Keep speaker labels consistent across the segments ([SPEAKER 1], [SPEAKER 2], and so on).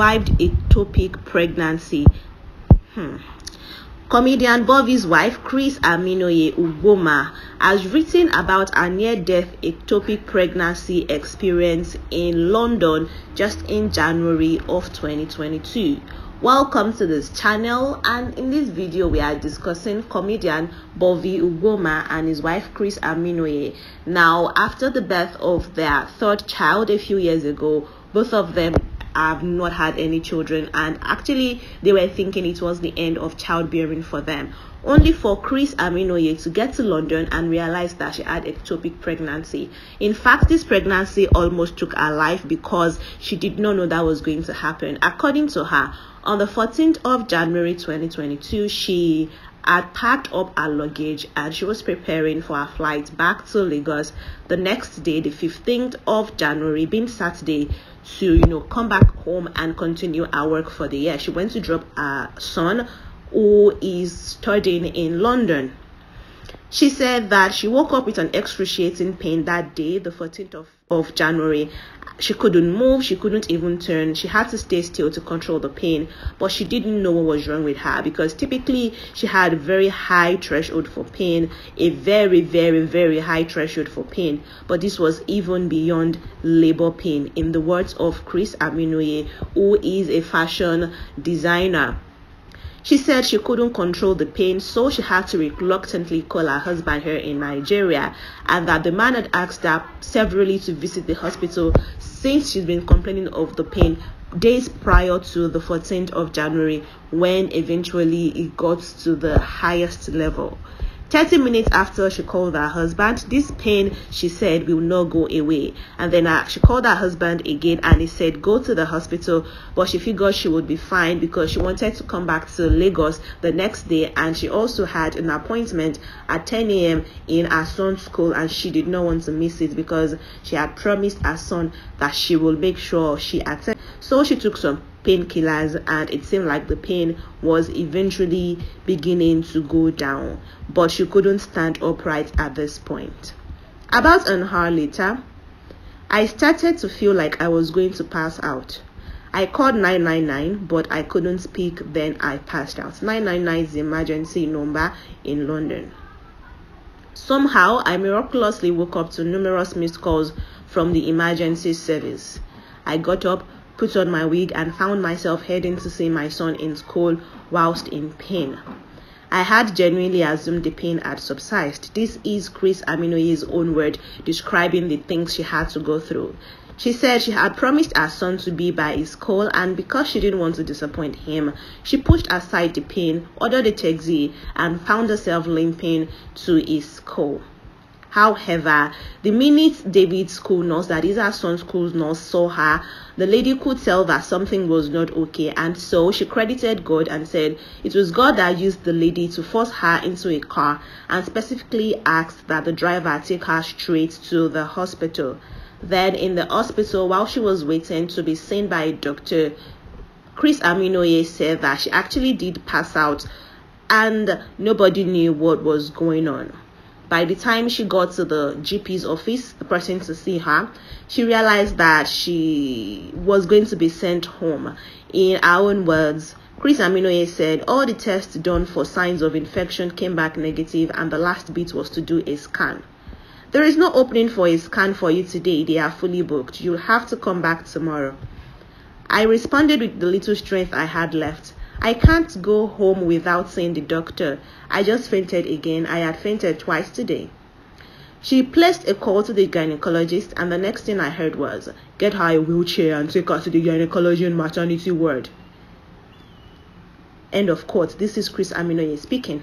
[SPEAKER 1] described ectopic pregnancy. Comedian Bovi's wife, Kris has written about a near-death ectopic pregnancy experience in London just in January of 2022. Welcome to this channel, and in this video we are discussing comedian Bovi and his wife Kris. Now, after the birth of their third child a few years ago, both of them have not had any children, and actually they were thinking it was the end of childbearing for them, only for Kris to get to London and realize that she had ectopic pregnancy. In fact, this pregnancy almost took her life because she did not know that was going to happen. According to her, on the 14th of January 2022, she had packed up her luggage and she was preparing for her flight back to Lagos the next day, the 15th of January, being Saturday, to come back home and continue her work for the year. She went to drop her son, who is studying in London. She said that she woke up with an excruciating pain that day, the 14th of January. She couldn't move, she couldn't even turn. She had to stay still to control the pain, but she didn't know what was wrong with her, because typically she had a very high threshold for pain, a very, very, very high threshold for pain. But this was even beyond labor pain, in the words of Kris, who is a fashion designer. She said she couldn't control the pain, so she had to reluctantly call her husband here in Nigeria, and that the man had asked her severally to visit the hospital since she's been complaining of the pain days prior to the 14th of January, when eventually it got to the highest level. 30 minutes after she called her husband, this pain, she said, will not go away. And then she called her husband again, and he said go to the hospital, but she figured she would be fine because she wanted to come back to Lagos the next day, and she also had an appointment at 10 a.m. in her son's school, and she did not want to miss it because she had promised her son that she will make sure she attended. So she took some painkillers, and it seemed like the pain was eventually beginning to go down, but she couldn't stand upright at this point. About an hour later, I started to feel like I was going to pass out. I called 999, but I couldn't speak. Then I passed out. 999 is the emergency number in London. Somehow, I miraculously woke up to numerous missed calls from the emergency service. I got up, put on my wig, and found myself heading to see my son in school whilst in pain. I had genuinely assumed the pain had subsided. This is Kris own word describing the things she had to go through. She said she had promised her son to be by his school, and because she didn't want to disappoint him, she pushed aside the pain, ordered a taxi, and found herself limping to his school. However, the minute David's school nurse, that is her son's school nurse, saw her, the lady could tell that something was not okay, and so she credited God and said it was God that used the lady to force her into a car, and specifically asked that the driver take her straight to the hospital. Then in the hospital, while she was waiting to be seen by a doctor, Kris said that she actually did pass out and nobody knew what was going on. By the time she got to the GP's office, the person to see her, she realized that she was going to be sent home. In her own words, Kris said all the tests done for signs of infection came back negative, and the last bit was to do a scan. There is no opening for a scan for you today. They are fully booked. You'll have to come back tomorrow. I responded with the little strength I had left. I can't go home without seeing the doctor. I just fainted again. I had fainted twice today. She placed a call to the gynecologist, and the next thing I heard was, get her a wheelchair and take her to the gynecology and maternity ward. End of quote. This is Kris speaking.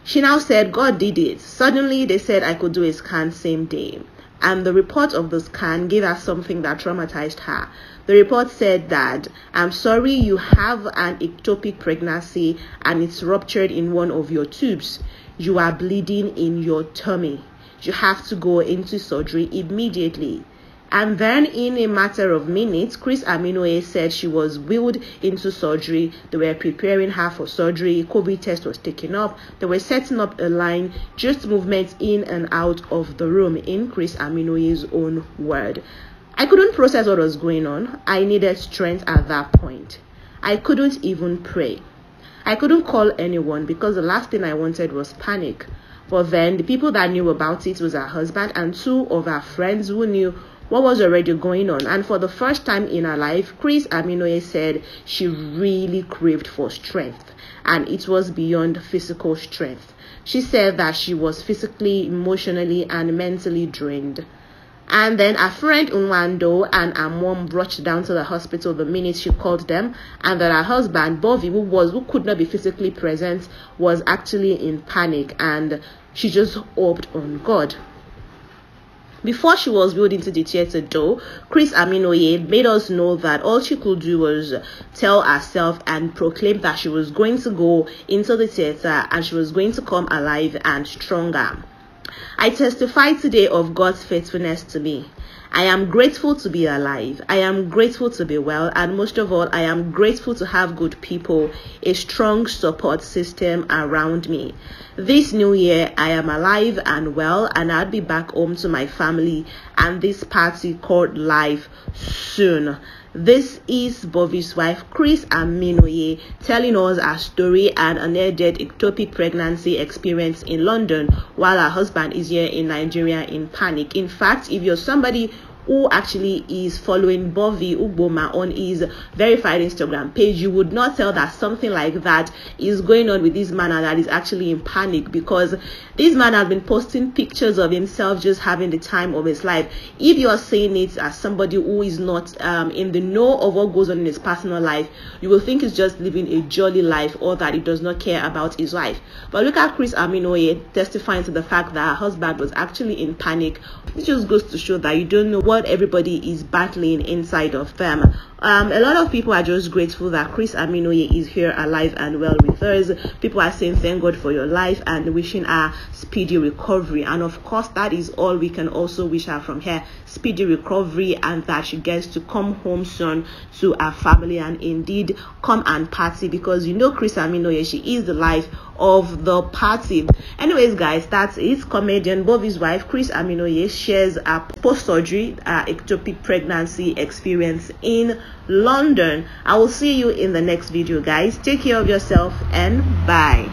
[SPEAKER 1] She now said God did it. Suddenly they said I could do a scan same day, and the report of the scan gave her something that traumatized her. The report said that, I'm sorry, you have an ectopic pregnancy and it's ruptured in one of your tubes. You are bleeding in your tummy. You have to go into surgery immediately. And then in a matter of minutes, Kris said she was wheeled into surgery. They were preparing her for surgery. COVID test was taken up. They were setting up a line, just movement in and out of the room, in Kris own word. I couldn't process what was going on. I needed strength at that point. I couldn't even pray. I couldn't call anyone because the last thing I wanted was panic. But then the people that knew about it was her husband and 2 of her friends who knew what was already going on. And for the first time in her life, Kris Aminoye said she really craved for strength, and it was beyond physical strength. She said that she was physically, emotionally, and mentally drained. And then her friend Unwando and her mom rushed down to the hospital the minute she called them, and that her husband Bovi, who could not be physically present, was actually in panic, and she just hoped on God. Before she was wheeled into the theater though, Kris Aminoye made us know that all she could do was tell herself and proclaim that she was going to go into the theater and she was going to come alive and stronger. I testify today of God's faithfulness to me. I am grateful to be alive. I am grateful to be well. And most of all, I am grateful to have good people, a strong support system around me. This new year, I am alive and well, and I'll be back home to my family and this party called life soon. This is Bovi's wife, Kris Aminoye, telling us her story and a near-death ectopic pregnancy experience in London while her husband is here in Nigeria in panic. In fact, if you're somebody who actually is following Bovi Ugboma on his verified Instagram page, you would not tell that something like that is going on with this man and that is actually in panic, because this man has been posting pictures of himself just having the time of his life. If you are saying it as somebody who is not in the know of what goes on in his personal life, you will think he's just living a jolly life or that he does not care about his wife. But look at Kris Aminoye testifying to the fact that her husband was actually in panic. It just goes to show that you don't know what everybody is battling inside of them. A lot of people are just grateful that Kris Aminoye is here alive and well with us. People are saying thank God for your life and wishing her speedy recovery, and of course that is all we can also wish her from here, speedy recovery, and that she gets to come home soon to her family and indeed come and party, because you know Kris Aminoye, she is the life of the party. Anyways guys, that's it. Comedian Bovi's wife Kris Aminoye shares a post-surgery ectopic pregnancy experience in London. I will see you in the next video guys. Take care of yourself and bye.